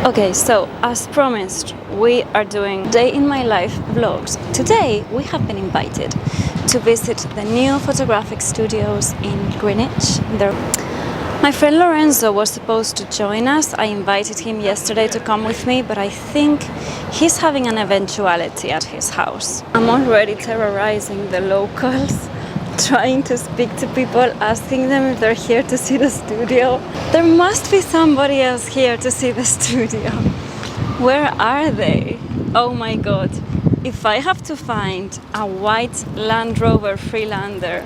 Okay, so as promised, we are doing Day in My Life vlogs. Today we have been invited to visit the new photographic studios in Greenwich. My friend Lorenzo was supposed to join us. I invited him yesterday to come with me, but I think he's having an eventuality at his house. I'm already terrorizing the locals, trying to speak to people, asking them if they're here to see the studio. There must be somebody else here to see the studio. Where are they? Oh my god. If I have to find a white Landrover Freelander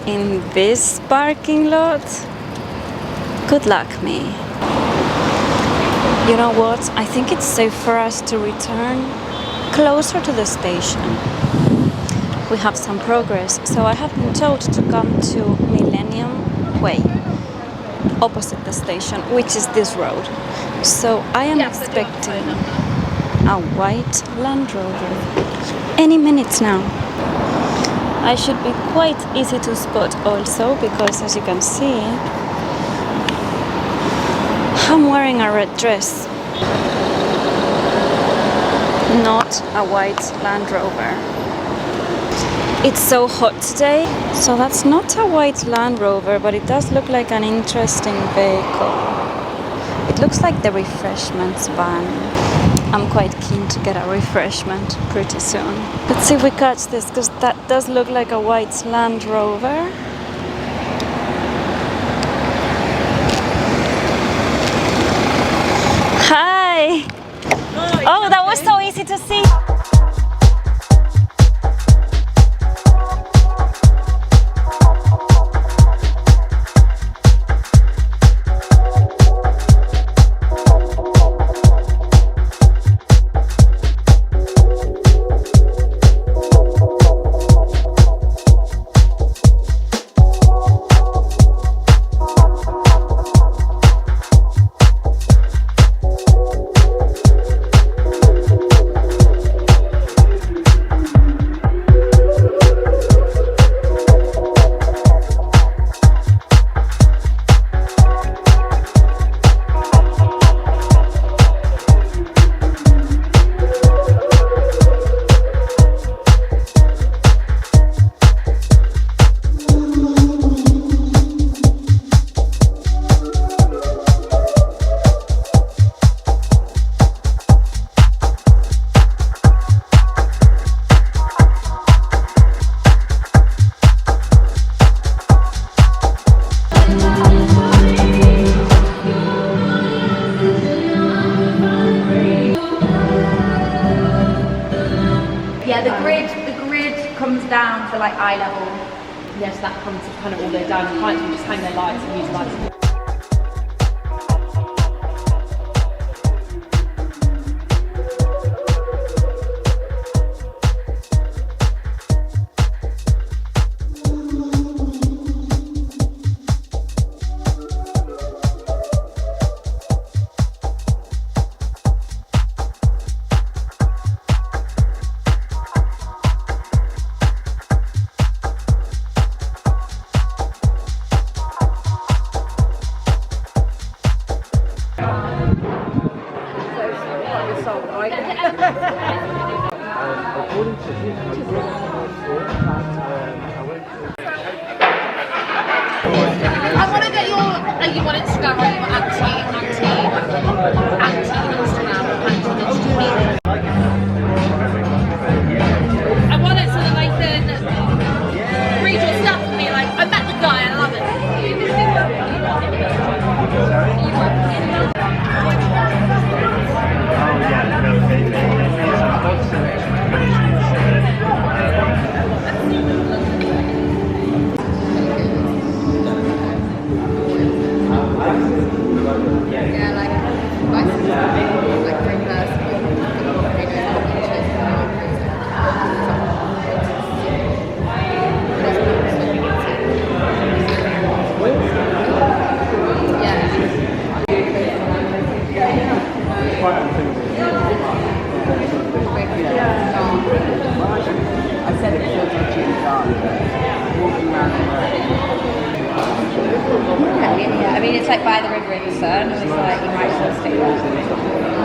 in this parking lot, good luck me. You know what? I think it's safe for us to return closer to the station. We have some progress, so I have been told to come to Millennium Way, opposite the station, which is this road. So I am expecting a white Land Rover any minute now. I should be quite easy to spot also, because as you can see, I'm wearing a red dress, not a white Land Rover. It's so hot today, so that's not a white Land Rover, but it does look like an interesting vehicle. It looks like the refreshments van. I'm quite keen to get a refreshment pretty soon. Let's see if we catch this, because that does look like a white Land Rover. Hi! Oh, that was so easy to see! Yeah, the grid comes down to like eye level. Yes, that comes kind of all the way down. Clients will just hang their lights and use lights. I want to get your, you want Instagram or your anti-Instagram, anti-Instagram. I want it so that I can read your stuff and be like, I met the guy, I love it. Yeah, like it's like by the river in the sun, and it's like you might as well stay there.